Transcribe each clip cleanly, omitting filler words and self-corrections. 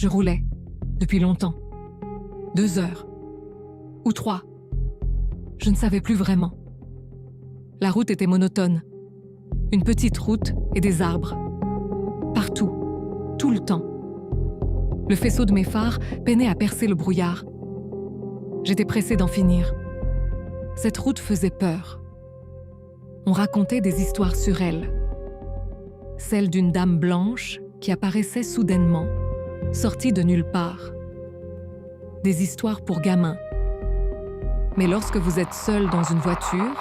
Je roulais, depuis longtemps. 2 heures. Ou 3. Je ne savais plus vraiment. La route était monotone. Une petite route et des arbres. Partout, tout le temps. Le faisceau de mes phares peinait à percer le brouillard. J'étais pressée d'en finir. Cette route faisait peur. On racontait des histoires sur elle. Celle d'une dame blanche qui apparaissait soudainement, sortie de nulle part. Des histoires pour gamins. Mais lorsque vous êtes seul dans une voiture,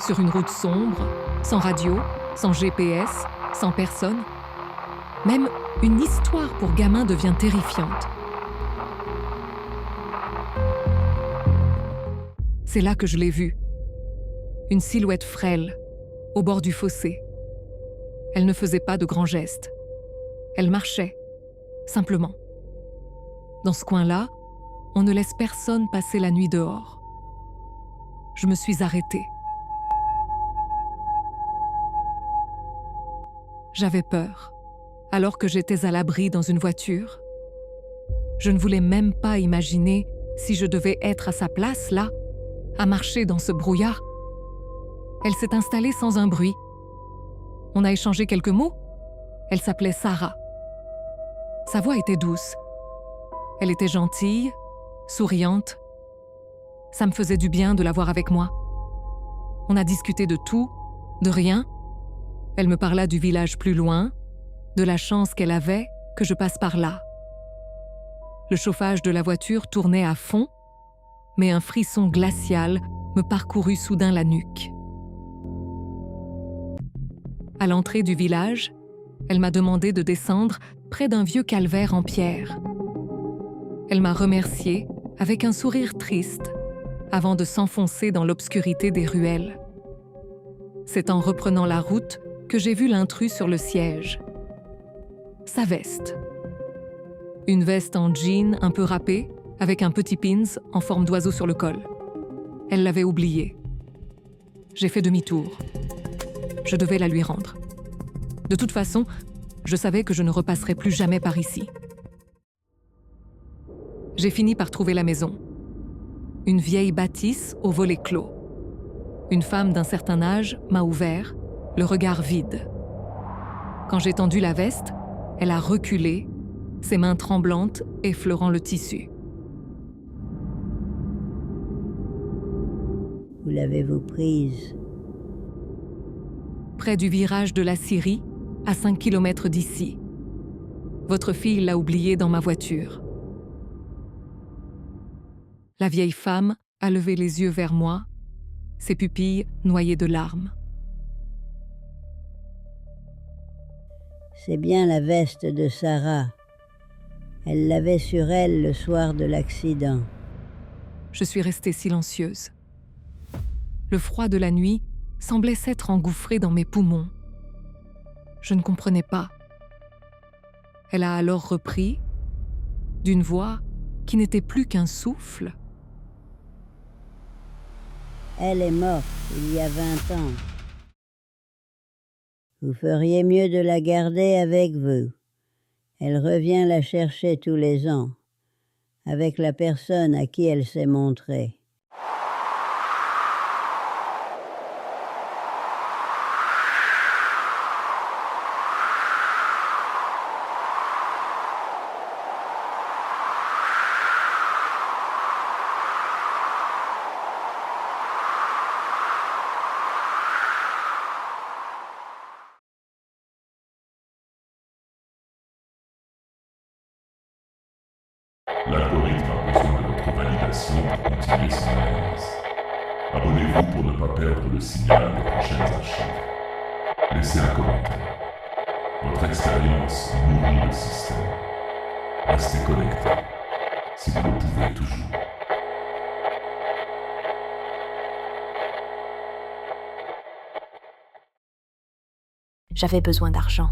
sur une route sombre, sans radio, sans GPS, sans personne, même une histoire pour gamins devient terrifiante. C'est là que je l'ai vue. Une silhouette frêle, au bord du fossé. Elle ne faisait pas de grands gestes. Elle marchait, simplement. Dans ce coin-là, on ne laisse personne passer la nuit dehors. Je me suis arrêtée. J'avais peur, alors que j'étais à l'abri dans une voiture. Je ne voulais même pas imaginer si je devais être à sa place, là, à marcher dans ce brouillard. Elle s'est installée sans un bruit. On a échangé quelques mots. Elle s'appelait Sarah. Sa voix était douce. Elle était gentille, souriante. Ça me faisait du bien de la voir avec moi. On a discuté de tout, de rien. Elle me parla du village plus loin, de la chance qu'elle avait que je passe par là. Le chauffage de la voiture tournait à fond, mais un frisson glacial me parcourut soudain la nuque. À l'entrée du village, elle m'a demandé de descendre près d'un vieux calvaire en pierre. Elle m'a remercié avec un sourire triste avant de s'enfoncer dans l'obscurité des ruelles. C'est en reprenant la route que j'ai vu l'intrus sur le siège. Sa veste. Une veste en jean un peu râpée, avec un petit pins en forme d'oiseau sur le col. Elle l'avait oublié. J'ai fait demi-tour. Je devais la lui rendre. De toute façon, je savais que je ne repasserais plus jamais par ici. J'ai fini par trouver la maison. Une vieille bâtisse aux volets clos. Une femme d'un certain âge m'a ouvert, le regard vide. Quand j'ai tendu la veste, elle a reculé, ses mains tremblantes effleurant le tissu. Où l'avez-vous prise? Près du virage de la Syrie, à 5 km d'ici. Votre fille l'a oubliée dans ma voiture. La vieille femme a levé les yeux vers moi, ses pupilles noyées de larmes. C'est bien la veste de Sarah. Elle l'avait sur elle le soir de l'accident. Je suis restée silencieuse. Le froid de la nuit semblait s'être engouffré dans mes poumons. Je ne comprenais pas. Elle a alors repris, d'une voix qui n'était plus qu'un souffle. Elle est morte il y a 20 ans. Vous feriez mieux de la garder avec vous. Elle revient la chercher tous les ans, avec la personne à qui elle s'est montrée. L'algorithme a besoin de votre validation pour continuer son analyse. Abonnez-vous pour ne pas perdre le signal des prochaines archives. Laissez un commentaire. Votre expérience nourrit le système. Restez connecté, si vous le pouvez toujours. J'avais besoin d'argent.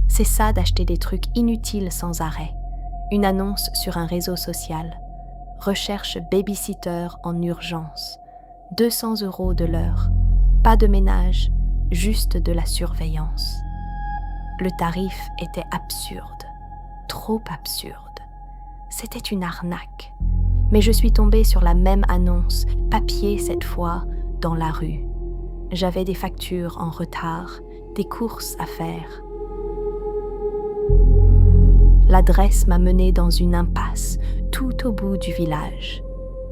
C'est ça d'acheter des trucs inutiles sans arrêt. Une annonce sur un réseau social. Recherche babysitter en urgence. 200 € de l'heure. Pas de ménage, juste de la surveillance. Le tarif était absurde. Trop absurde. C'était une arnaque. Mais je suis tombée sur la même annonce, papier cette fois, dans la rue. J'avais des factures en retard, des courses à faire. L'adresse m'a menée dans une impasse, tout au bout du village.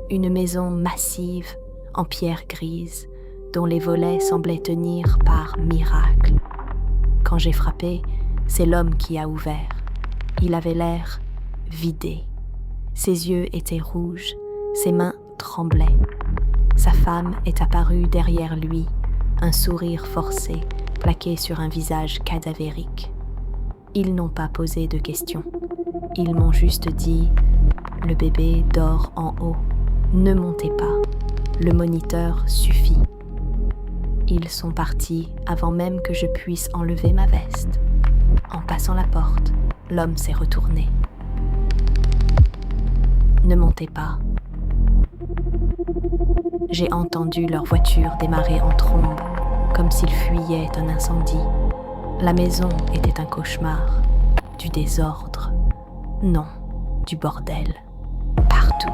Une maison massive, en pierre grise, dont les volets semblaient tenir par miracle. Quand j'ai frappé, c'est l'homme qui a ouvert. Il avait l'air vidé. Ses yeux étaient rouges, ses mains tremblaient. Sa femme est apparue derrière lui, un sourire forcé, plaqué sur un visage cadavérique. Ils n'ont pas posé de questions. Ils m'ont juste dit « Le bébé dort en haut. Ne montez pas. Le moniteur suffit. » Ils sont partis avant même que je puisse enlever ma veste. En passant la porte, l'homme s'est retourné. Ne montez pas. J'ai entendu leur voiture démarrer en trombe, comme s'ils fuyaient un incendie. La maison était un cauchemar, du désordre. Non, du bordel. Partout,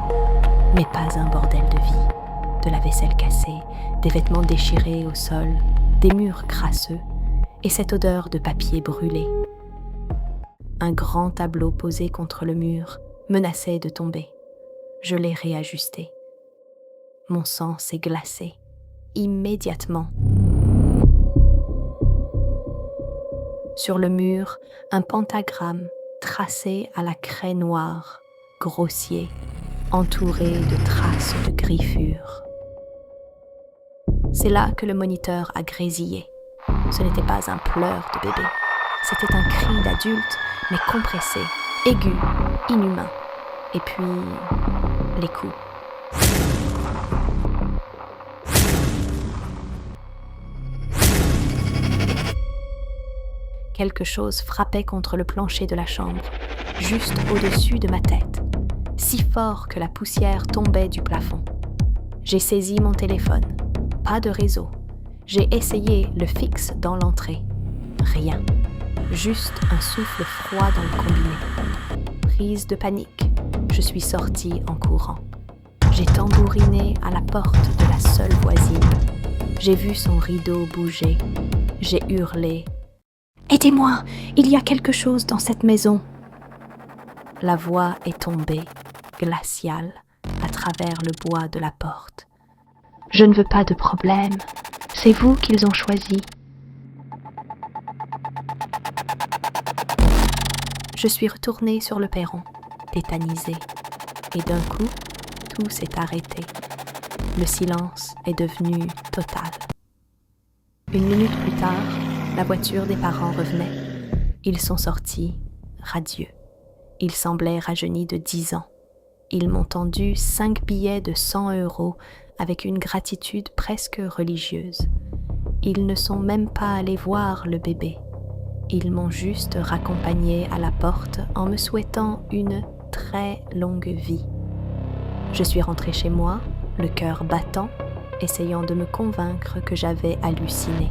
mais pas un bordel de vie. De la vaisselle cassée, des vêtements déchirés au sol, des murs crasseux, et cette odeur de papier brûlé. Un grand tableau posé contre le mur menaçait de tomber. Je l'ai réajusté. Mon sang s'est glacé, immédiatement. Sur le mur, un pentagramme tracé à la craie noire, grossier, entouré de traces de griffures. C'est là que le moniteur a grésillé. Ce n'était pas un pleur de bébé. C'était un cri d'adulte, mais compressé, aigu, inhumain. Et puis, les coups. Quelque chose frappait contre le plancher de la chambre, juste au-dessus de ma tête, si fort que la poussière tombait du plafond. J'ai saisi mon téléphone. Pas de réseau. J'ai essayé le fixe dans l'entrée. Rien. Juste un souffle froid dans le combiné. Prise de panique, je suis sortie en courant. J'ai tambouriné à la porte de la seule voisine. J'ai vu son rideau bouger. J'ai hurlé. « Aidez-moi, il y a quelque chose dans cette maison !» La voix est tombée, glaciale, à travers le bois de la porte. « Je ne veux pas de problème, c'est vous qu'ils ont choisi. » Je suis retournée sur le perron, tétanisée, et d'un coup, tout s'est arrêté. Le silence est devenu total. Une minute plus tard, la voiture des parents revenait. Ils sont sortis, radieux. Ils semblaient rajeunis de 10 ans. Ils m'ont tendu 5 billets de 100 € avec une gratitude presque religieuse. Ils ne sont même pas allés voir le bébé. Ils m'ont juste raccompagnée à la porte en me souhaitant une très longue vie. Je suis rentrée chez moi, le cœur battant, essayant de me convaincre que j'avais halluciné.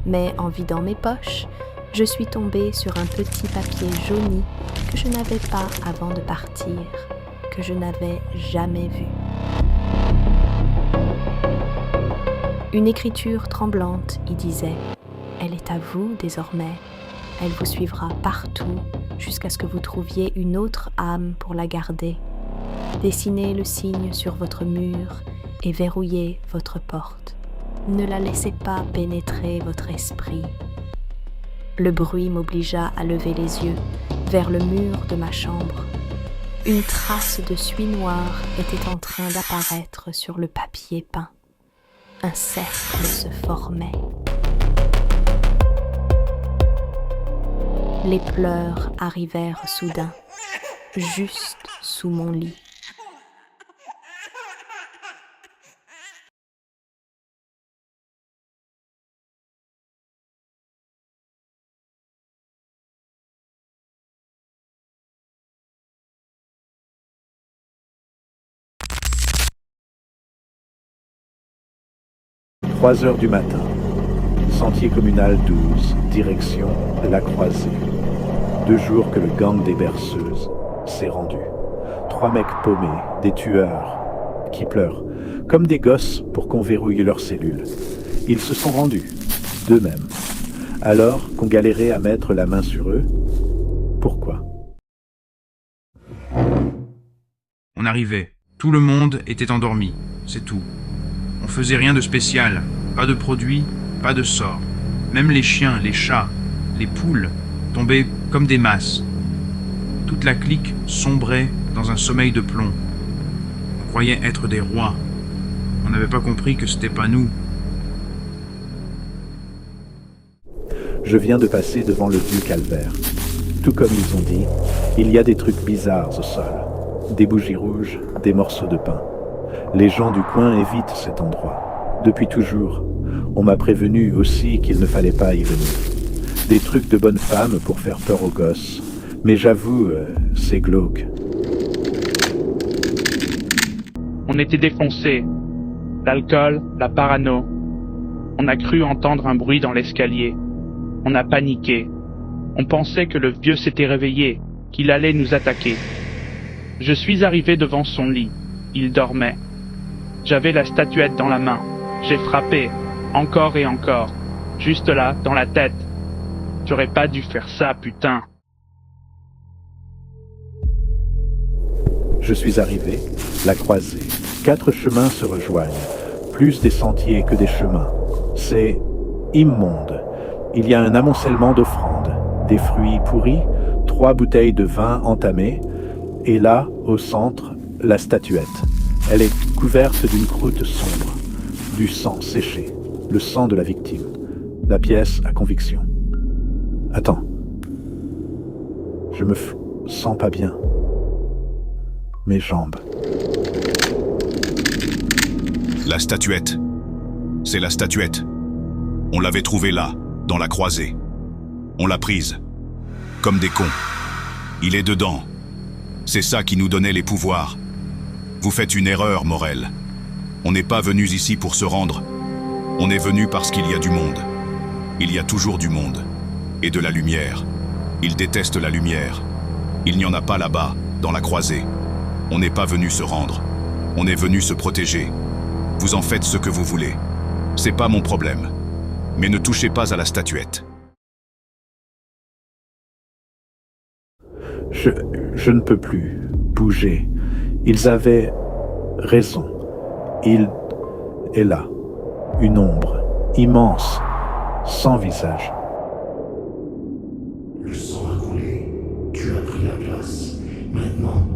Mais en vidant mes poches, je suis tombée sur un petit papier jauni que je n'avais pas avant de partir, que je n'avais jamais vu. Une écriture tremblante y disait « Elle est à vous désormais, elle vous suivra partout jusqu'à ce que vous trouviez une autre âme pour la garder. Dessinez le signe sur votre mur et verrouillez votre porte. Ne la laissez pas pénétrer votre esprit. » Le bruit m'obligea à lever les yeux vers le mur de ma chambre. Une trace de suie noire était en train d'apparaître sur le papier peint. Un cercle se formait. Les pleurs arrivèrent soudain, juste sous mon lit. « 3 heures du matin. Sentier communal 12, direction La Croisée. 2 jours que le gang des berceuses s'est rendu. 3 mecs paumés, des tueurs, qui pleurent, comme des gosses pour qu'on verrouille leurs cellules. Ils se sont rendus, d'eux-mêmes. Alors qu'on galérait à mettre la main sur eux, pourquoi? On arrivait. Tout le monde était endormi. C'est tout. On faisait rien de spécial. Pas de produits, pas de sorts. Même les chiens, les chats, les poules tombaient comme des masses. Toute la clique sombrait dans un sommeil de plomb. On croyait être des rois. On n'avait pas compris que c'était pas nous. Je viens de passer devant le vieux calvaire. Tout comme ils ont dit, il y a des trucs bizarres au sol. Des bougies rouges, des morceaux de pain. Les gens du coin évitent cet endroit. Depuis toujours. On m'a prévenu aussi qu'il ne fallait pas y venir. Des trucs de bonne femme pour faire peur aux gosses. Mais j'avoue, c'est glauque. On était défoncés. L'alcool, la parano. On a cru entendre un bruit dans l'escalier. On a paniqué. On pensait que le vieux s'était réveillé, qu'il allait nous attaquer. Je suis arrivé devant son lit. Il dormait. J'avais la statuette dans la main. J'ai frappé, encore et encore. Juste là, dans la tête. J'aurais pas dû faire ça, putain. Je suis arrivé, la croisée. 4 chemins se rejoignent. Plus des sentiers que des chemins. C'est immonde. Il y a un amoncellement d'offrandes. Des fruits pourris, 3 bouteilles de vin entamées, et là, au centre, la statuette. Elle est couverte d'une croûte sombre, du sang séché, le sang de la victime. La pièce à conviction. Attends. Je me sens pas bien. Mes jambes. La statuette. C'est la statuette. On l'avait trouvée là, dans la croisée. On l'a prise. Comme des cons. Il est dedans. C'est ça qui nous donnait les pouvoirs. Vous faites une erreur, Morel. On n'est pas venus ici pour se rendre. On est venus parce qu'il y a du monde. Il y a toujours du monde. Et de la lumière. Ils détestent la lumière. Il n'y en a pas là-bas, dans la croisée. On n'est pas venus se rendre. On est venus se protéger. Vous en faites ce que vous voulez. C'est pas mon problème. Mais ne touchez pas à la statuette. Je ne peux plus bouger. Ils avaient raison. Il est là. Une ombre, immense, sans visage. Le sang a coulé. Tu as pris la place. Maintenant,